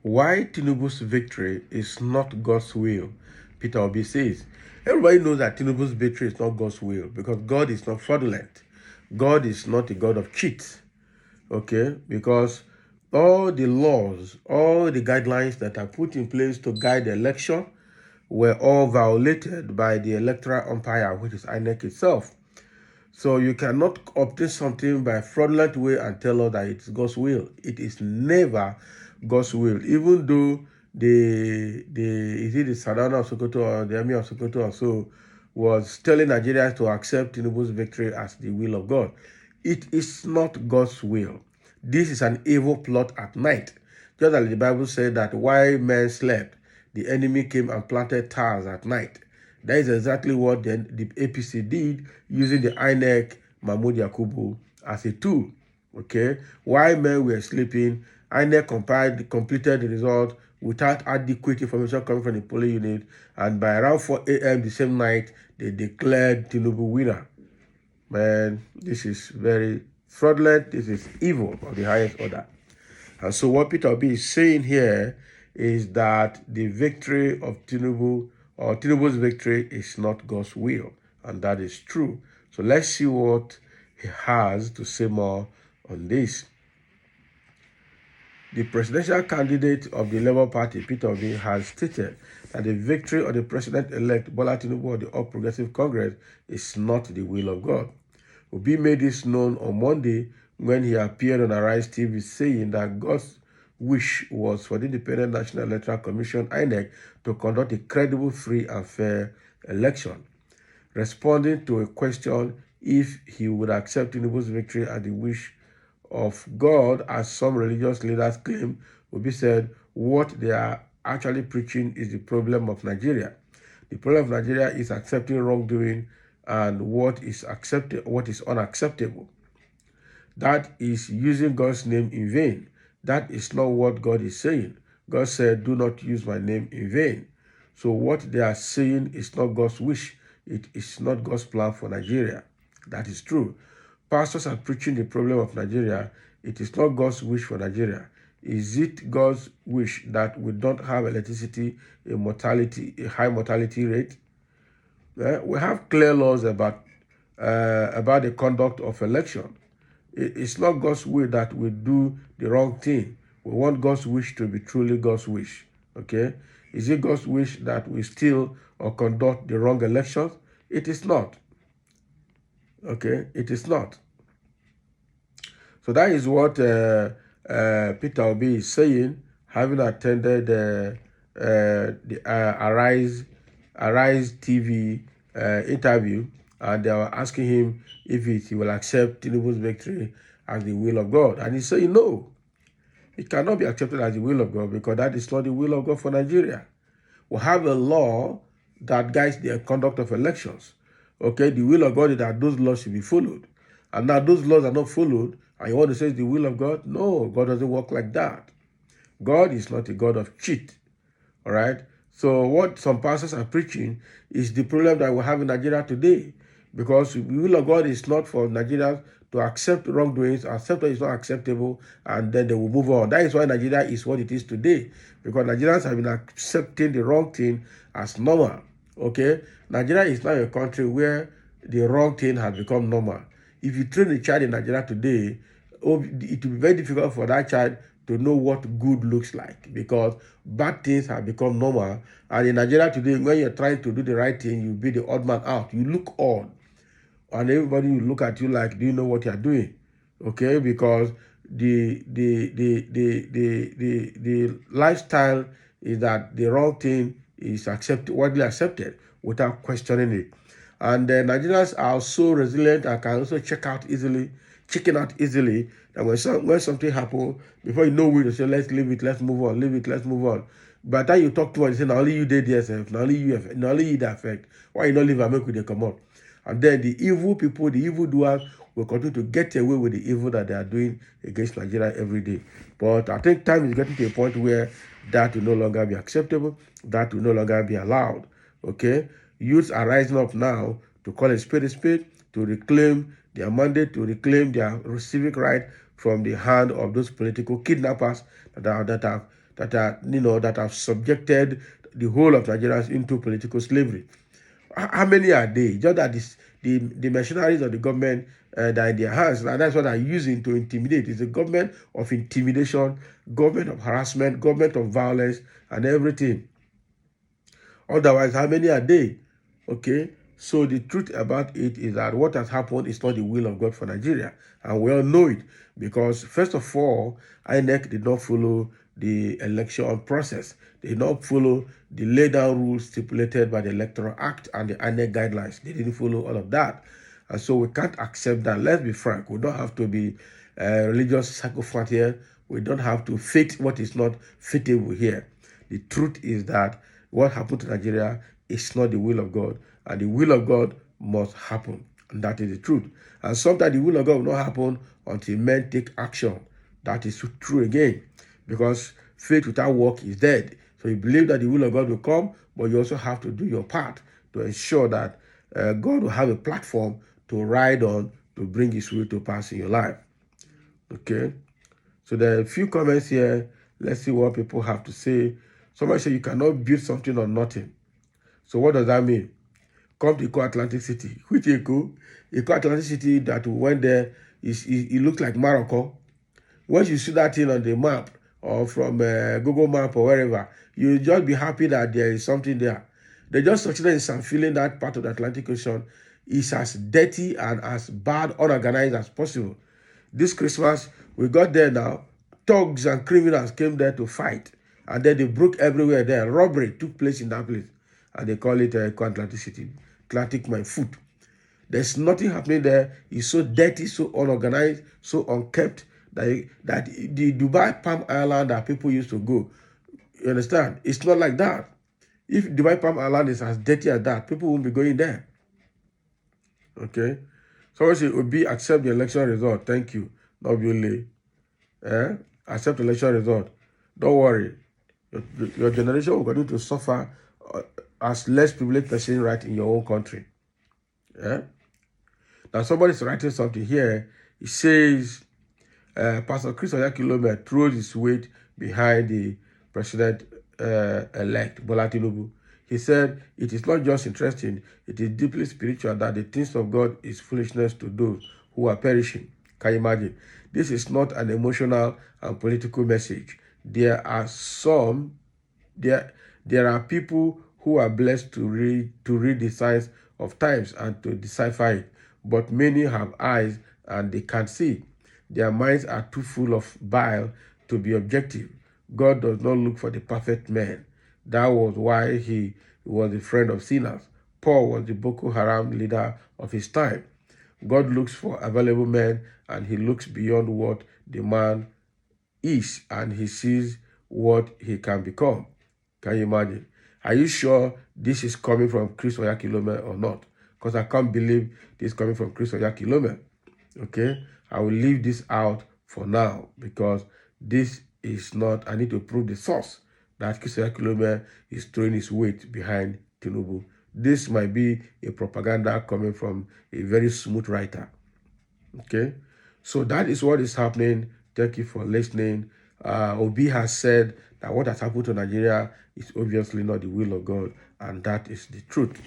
Why Tinubu's victory is not God's will, Peter Obi says. Everybody knows that Tinubu's victory is not God's will because God is not fraudulent. God is not a God of cheats. Okay? Because all the laws, all the guidelines that are put in place to guide the election were all violated by the electoral umpire, which is INEC itself. So you cannot obtain something by fraudulent way and tell us that it's God's will. It is never God's will. Even though the Sadana of Sokoto or the Army of Sokoto or so was telling Nigerians to accept Tinubu's victory as the will of God. It is not God's will. This is an evil plot at night. Just as the Bible said that while men slept, the enemy came and planted towers at night. That is exactly what the APC did, using the INEC Mahmoud Yakubu as a tool. Okay, while men were sleeping, INEC completed the result without adequate information coming from the polling unit, and by around 4 a.m. the same night, they declared Tinubu winner. Man, this is very fraudulent. This is evil of the highest order. And so what Peter Obi is saying here is that the victory of Tinubu, or Tinubu's victory, is not God's will. And that is true. So let's see what he has to say more on this. The presidential candidate of the Labour Party, Peter Obi, has stated that the victory of the president-elect Bola Tinubu of the All Progressive Congress is not the will of God. Obi made this known on Monday when he appeared on Arise TV saying that God's wish was for the Independent National Electoral Commission, INEC, to conduct a credible, free and fair election. Responding to a question if he would accept Tinubu's victory as the wish of God, as some religious leaders claim, Obi said what they are actually preaching is the problem of Nigeria. The problem of Nigeria is accepting wrongdoing and what is unacceptable. That is using God's name in vain. That is not what God is saying. God said, do not use my name in vain. So what they are saying is not God's wish. It is not God's plan for Nigeria. That is true. Pastors are preaching the problem of Nigeria. It is not God's wish for Nigeria. Is it God's wish that we don't have electricity, a high mortality rate? We have clear laws about the conduct of election. It's not God's will that we do the wrong thing. We want God's wish to be truly God's wish. Okay? Is it God's wish that we steal or conduct the wrong elections? It is not. Okay? It is not. So that is what Peter Obi is saying, having attended the Arise TV interview, and they were asking him if he will accept Tinubu's victory as the will of God. And he said no. It cannot be accepted as the will of God because that is not the will of God for Nigeria. We have a law that guides the conduct of elections. Okay, the will of God is that those laws should be followed. And now those laws are not followed, and you want to say it's the will of God? No, God doesn't work like that. God is not a God of cheat. All right? So what some pastors are preaching is the problem that we have in Nigeria today. Because the will of God is not for Nigerians to accept wrongdoings, accept what is not acceptable, and then they will move on. That is why Nigeria is what it is today. Because Nigerians have been accepting the wrong thing as normal. Okay? Nigeria is now a country where the wrong thing has become normal. If you train a child in Nigeria today, it will be very difficult for that child to know what good looks like because bad things have become normal. And in Nigeria today, when you're trying to do the right thing, you'll be the odd man out. You look odd. And everybody will look at you like, do you know what you're doing? Okay, because the lifestyle is that the wrong thing is widely accepted without questioning it. And Nigerians are so resilient and can also chicken out easily, that when something happens, before you know we say, let's leave it, let's move on, leave it, let's move on. By the time you talk to us, you say, now only you did yourself, now only you the effect. Why you not leave and make with they come up? And then the evil people, the evildoers, will continue to get away with the evil that they are doing against Nigeria every day. But I think time is getting to a point where that will no longer be acceptable, that will no longer be allowed. Okay? Youths are rising up now to call a spade, to reclaim their mandate to reclaim their civic right from the hand of those political kidnappers that have subjected the whole of Nigerians into political slavery. How many are they? Just that the machineries of the government that are in their hands, and that's what they're using to intimidate. It's a government of intimidation, government of harassment, government of violence, and everything. Otherwise, how many are they? Okay, so the truth about it is that what has happened is not the will of God for Nigeria, and we all know it because, first of all, INEC did not follow the election process. They did not follow the laid down rules stipulated by the Electoral Act and the INEC guidelines. They didn't follow all of that, and so we can't accept that. Let's be frank. We don't have to be religious psychopath here. We don't have to fit what is not fitable here. The truth is that what happened to Nigeria is not the will of God, and the will of God must happen, and that is the truth. And sometimes the will of God will not happen until men take action. That is true again, because faith without work is dead. So you believe that the will of God will come, but you also have to do your part to ensure that God will have a platform to ride on to bring His will to pass in your life. Okay, so there are a few comments here. Let's see what people have to say. Somebody said you cannot build something on nothing. So what does that mean? Come to Eko Atlantic City. Which Eko? Eko Atlantic City that we went there, it looks like Morocco. Once you see that thing on the map or from Google Map or wherever, you'll just be happy that there is something there. They just succeeded in some feeling that part of the Atlantic Ocean is as dirty and as bad, unorganized as possible. This Christmas, we got there now. Thugs and criminals came there to fight. And then they broke everywhere there. Robbery took place in that place. And they call it Atlantic City. Atlantic my foot. There's nothing happening there. It's so dirty, so unorganized, so unkept that the Dubai Palm Island that people used to go, you understand? It's not like that. If Dubai Palm Island is as dirty as that, people won't be going there. Okay? Someone say, Obi, accept the election result. Thank you. Not really. Accept the election result. Don't worry. Your generation will continue to suffer as less privileged person right in your own country. Now somebody's writing something here. He says, Pastor Chris Oyakilome throws his weight behind the president-elect, Bola Tinubu. He said, it is not just interesting, it is deeply spiritual that the things of God is foolishness to those who are perishing. Can you imagine? This is not an emotional and political message. There are people who are blessed to read the signs of times and to decipher it, but many have eyes and they can't see. Their minds are too full of bile to be objective. God does not look for the perfect man. That was why he was a friend of sinners. Paul was the Boko Haram leader of his time. God looks for available men, and he looks beyond what the man is, and he sees what he can become. Can you imagine? Are you sure this is coming from Chris Oyakilome or not? Because I can't believe this is coming from Chris Oyakilome. Okay? I will leave this out for now because this is not, I need to prove the source that Chris Oyakilome is throwing his weight behind Tinubu. This might be a propaganda coming from a very smooth writer. Okay? So that is what is happening. Thank you for listening. Obi has said that what has happened to Nigeria is obviously not the will of God, and that is the truth.